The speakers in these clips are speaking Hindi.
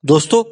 दोस्तों,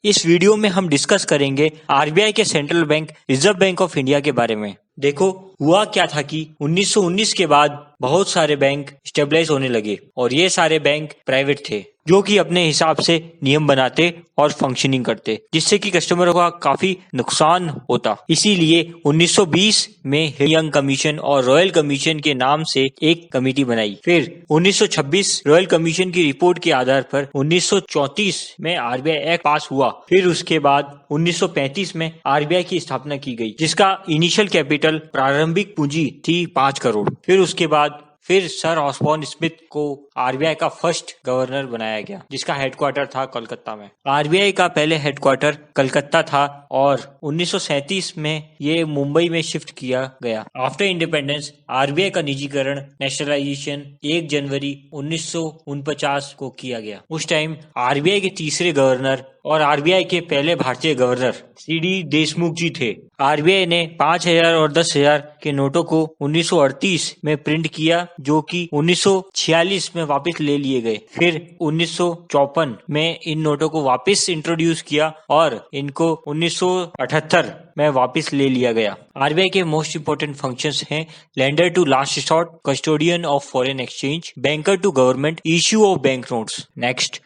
इस वीडियो में हम डिस्कस करेंगे आरबीआई के central bank reserve bank of India के बारे में। देखो, हुआ क्या था कि 1919 के बाद बहुत सारे बैंक स्टेबलाइज होने लगे और ये सारे बैंक प्राइवेट थे जो कि अपने हिसाब से नियम बनाते और फंक्शनिंग करते, जिससे कि कस्टमरों का काफी नुकसान होता। इसीलिए 1920 में यंग कमीशन और रॉयल कमीशन के नाम से एक कमेटी बनाई। फिर 1926 रॉयल कमीशन की रिपोर्ट के आधार पर 1934 में आरबीआई एक्ट पास हुआ। फिर उसके बाद 1935 में आरबीआई की स्थापना की गई, जिसका इनिशियल कैपिटल प्रारंभिक पूंजी थी 5 करोड़। फिर उसके बाद सर ऑस्बॉर्न स्मिथ को आरबीआई का फर्स्ट गवर्नर बनाया गया, जिसका हेडक्वार्टर था कोलकाता में। आरबीआई का पहले हेडक्वार्टर कलकत्ता था और 1937 में ये मुंबई में शिफ्ट किया गया। आफ्टर इंडिपेंडेंस आरबीआई का निजीकरण नेशनलाइजेशन 1 जनवरी 1949 को किया गया। उस टाइम आरबीआई के तीसरे गवर्नर और आरबीआई के पहले भारतीय गवर्नर सीडी देशमुख जी थे। आरबीआई ने 5,000 और 10,000 के नोटों को 1938 में प्रिंट किया, जो कि 1946 में वापस ले लिए गए। फिर 1954 में इन नोटों को वापस इंट्रोड्यूस किया और इनको 1978 में वापस ले लिया गया। आरबीआई के मोस्ट इंपोर्टेंट फंक्शंस हैं lender to last resort, custodian of foreign exchange, banker to government, issue of bank notes. Next,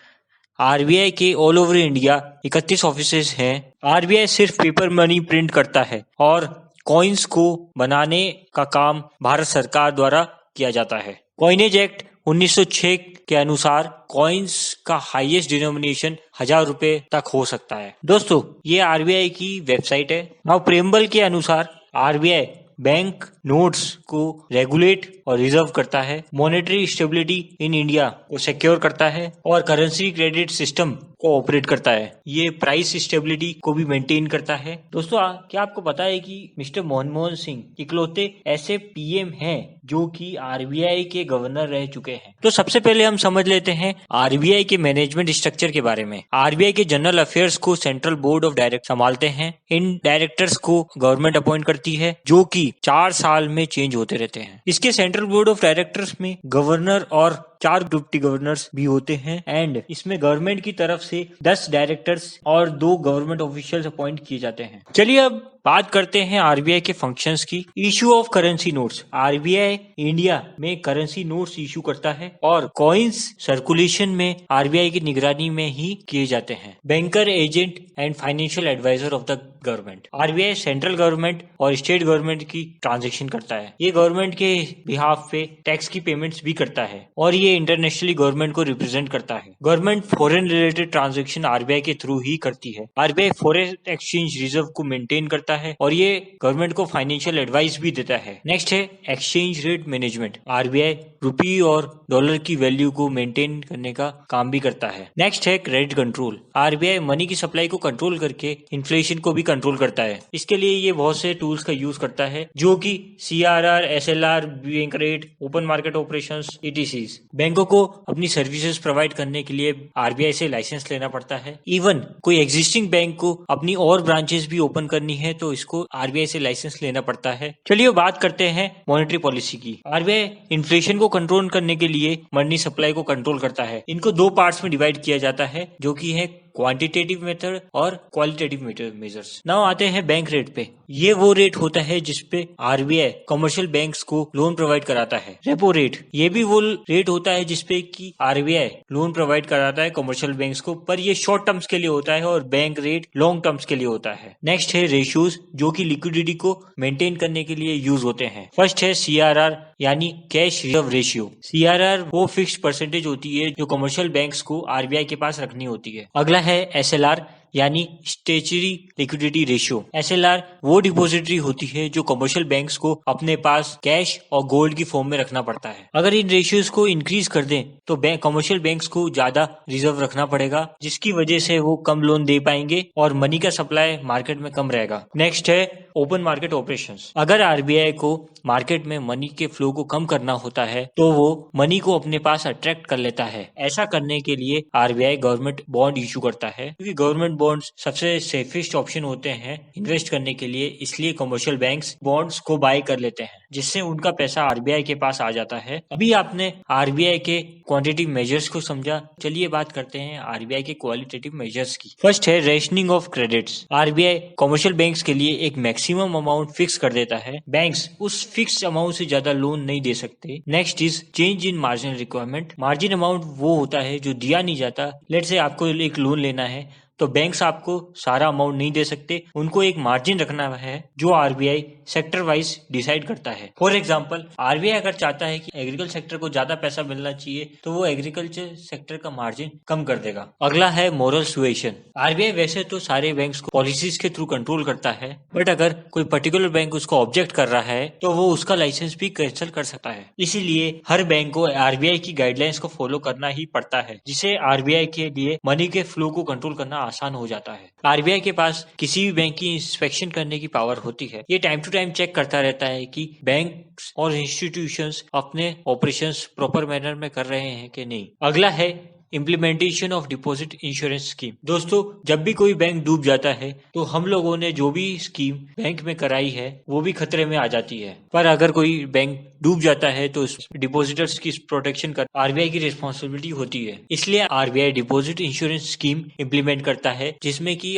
RBI के ऑल ओवर इंडिया 31 ऑफिसेज हैं। आरबीआई सिर्फ पेपर मनी प्रिंट करता है और कॉइन्स को बनाने का काम भारत सरकार द्वारा किया जाता है। कॉइनेज एक्ट 1906 के अनुसार कॉइन्स का हाईएस्ट डिनोमिनेशन 1000 रुपए तक हो सकता है। दोस्तों, ये आरबीआई की वेबसाइट है। नाउ प्रेम्बल के अनुसार आरबीआई बैंक नोट्स को रेगुलेट और रिजर्व करता है, मॉनेटरी स्टेबिलिटी इन इंडिया को सिक्योर करता है और करेंसी क्रेडिट सिस्टम को ऑपरेट करता है। ये प्राइस स्टेबिलिटी को भी मेंटेन करता है। दोस्तों, क्या आपको पता है कि मिस्टर मनमोहन सिंह इकलौते ऐसे पीएम हैं जो कि आरबीआई के गवर्नर रह चुके हैं? तो सबसे पहले हम समझ लेते हैं आरबीआई के मैनेजमेंट स्ट्रक्चर के बारे में। आरबीआई के जनरल अफेयर्स को सेंट्रल बोर्ड ऑफ डायरेक्टर संभालते हैं। इन डायरेक्टर्स को गवर्नमेंट अपॉइंट करती है, जो कि 4 साल में चेंज होते रहते हैं। इसके सेंट्रल बोर्ड ऑफ डायरेक्टर्स में गवर्नर और 4 डिप्टी गवर्नर्स भी होते हैं एंड इसमें गवर्नमेंट की तरफ से 10 डायरेक्टर्स और 2 गवर्नमेंट ऑफिशियल्स अपॉइंट किए जाते हैं। चलिए अब बात करते हैं आरबीआई के फंक्शंस की। Issue of currency notes, RBI India में करेंसी नोट्स इशू करता है और कॉइन्स सर्कुलेशन में आरबीआई की निगरानी में ही किए जाते हैं। Banker, agent and financial advisor of the government. RBI central government और स्टेट गवर्नमेंट की ट्रांजेक्शन करता है। ये गवर्नमेंट के बिहाफ पे टैक्स की पेमेंट्स भी करता है और ये इंटरनेशनली गवर्नमेंट को रिप्रेजेंट करता है। Government foreign related transaction RBI के थ्रू ही करती है। आरबीआई फॉरेन एक्सचेंज रिजर्व को मेंटेन करता है और ये गवर्नमेंट को फाइनेंशियल एडवाइस भी देता है। नेक्स्ट है एक्सचेंज रेट मैनेजमेंट। आरबीआई रुपी और डॉलर की वैल्यू को मेंटेन करने का काम भी करता है। नेक्स्ट है क्रेडिट कंट्रोल। आरबीआई मनी की सप्लाई को कंट्रोल करके इन्फ्लेशन को भी कंट्रोल करता है। इसके लिए ये बहुत से टूल्स का यूज करता है, जो कि CRR, SLR, bank rate, open market operations, ईटीसीज। बैंकों को अपनी सर्विसेज प्रोवाइड करने के लिए आरबीआई से लाइसेंस लेना पड़ता है। इवन कोई एग्जिस्टिंग बैंक को अपनी और ब्रांचेस भी ओपन करनी है तो इसको आरबीआई से लाइसेंस लेना पड़ता है। चलिए बात करते हैं मॉनेटरी पॉलिसी की। आरबीआई इन्फ्लेशन को कंट्रोल करने के लिए मनी सप्लाई को कंट्रोल करता है। इनको 2 पार्ट्स में डिवाइड किया जाता है, जो कि है क्वांटिटेटिव मेथड और क्वालिटेटिव मेजर्स। नाउ आते हैं बैंक रेट पे। ये वो रेट होता है जिसपे आरबीआई कमर्शियल बैंक्स को लोन प्रोवाइड कराता है। रेपो रेट, ये भी वो रेट होता है जिसपे कि आरबीआई लोन प्रोवाइड कराता है कमर्शियल बैंक्स को, पर ये शॉर्ट टर्म्स के लिए होता है और बैंक रेट लॉन्ग टर्म्स के लिए होता है। नेक्स्ट है रेशियोज, जो कि लिक्विडिटी को मेंटेन करने के लिए यूज होते हैं। फर्स्ट है सीआरआर यानी कैश रिजर्व रेशियो। सीआरआर वो फिक्स्ड परसेंटेज होती है जो कमर्शियल बैंक्स को आरबीआई के पास रखनी होती है। अगला है एसएलआर यानी स्टेचुरी लिक्विडिटी रेशियो। एसएलआर वो डिपॉजिटरी होती है जो कमर्शियल बैंक्स को अपने पास कैश और गोल्ड की फॉर्म में रखना पड़ता है। अगर इन रेशियोज को इंक्रीज कर दें तो कमर्शियल बैंक्स को ज्यादा रिजर्व रखना पड़ेगा, जिसकी वजह से वो कम लोन दे पाएंगे और मनी का सप्लाई मार्केट में कम रहेगा। नेक्स्ट है ओपन मार्केट ऑपरेशंस। अगर आरबीआई को मार्केट में मनी के फ्लो को कम करना होता है तो वो मनी को अपने पास अट्रैक्ट कर लेता है। ऐसा करने के लिए आरबीआई गवर्नमेंट बॉन्ड इशू करता है, क्योंकि गवर्नमेंट बॉन्ड्स सबसे सेफेस्ट ऑप्शन होते हैं इन्वेस्ट करने के लिए, इसलिए कमर्शियल बैंक्स बॉन्ड्स को बाय कर लेते हैं जिससे उनका पैसा आरबीआई के पास आ जाता है। अभी आपने आरबीआई के क्वांटिटेटिव मेजर्स को समझा, चलिए बात करते हैं आरबीआई के क्वालिटेटिव मेजर्स की। फर्स्ट है rationing of credits. RBI commercial banks के लिए एक मैक्सिमम अमाउंट फिक्स कर देता है, बैंक्स उस फिक्स अमाउंट से ज्यादा लोन नहीं दे सकते। Next is change in margin requirement. Margin amount वो होता है जो दिया नहीं जाता। लेट से आपको एक लोन लेना है तो बैंक्स आपको सारा अमाउंट नहीं दे सकते, उनको एक मार्जिन रखना है जो आरबीआई सेक्टर वाइज डिसाइड करता है। फॉर एग्जांपल आरबीआई अगर चाहता है कि एग्रीकल्चर सेक्टर को ज्यादा पैसा मिलना चाहिए तो वो एग्रीकल्चर सेक्टर का मार्जिन कम कर देगा। अगला है मोरल सुएशन। आरबीआई वैसे तो सारे बैंक्स को पॉलिसीज के थ्रू कंट्रोल करता है, बट अगर कोई पर्टिकुलर बैंक उसको ऑब्जेक्ट कर रहा है तो वो उसका लाइसेंस भी कैंसिल कर सकता है। इसीलिए हर बैंक को आरबीआई की गाइडलाइंस को फॉलो करना ही पड़ता है, जिससे आरबीआई के लिए मनी के फ्लो को कंट्रोल करना आसान हो जाता है। आरबीआई के पास किसी भी बैंक की इंस्पेक्शन करने की पावर होती है। ये टाइम टू टाइम चेक करता रहता है कि बैंक्स और इंस्टीट्यूशंस अपने ऑपरेशंस प्रॉपर मैनर में कर रहे हैं कि नहीं। अगला है implementation of deposit insurance scheme. दोस्तों, जब भी कोई बैंक डूब जाता है तो हम लोगों ने जो भी स्कीम बैंक में कराई है वो भी खतरे में आ जाती है, पर अगर कोई बैंक डूब जाता है तो डिपॉजिटर्स की प्रोटेक्शन कर आरबीआई की रिस्पॉन्सिबिलिटी होती है। इसलिए RBI deposit insurance scheme implement करता है, जिसमें कि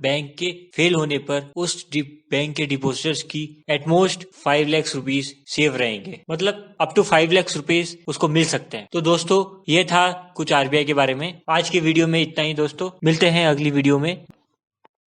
बैंक के फेल होने पर उस बैंक के डिपॉजिटर्स की एटमोस्ट 5 लाख रुपीस सेव रहेंगे, मतलब अप टू 5 लाख रुपीस उसको मिल सकते हैं। तो दोस्तों, ये था कुछ आरबीआई के बारे में। आज के वीडियो में इतना ही दोस्तों, मिलते हैं अगली वीडियो में।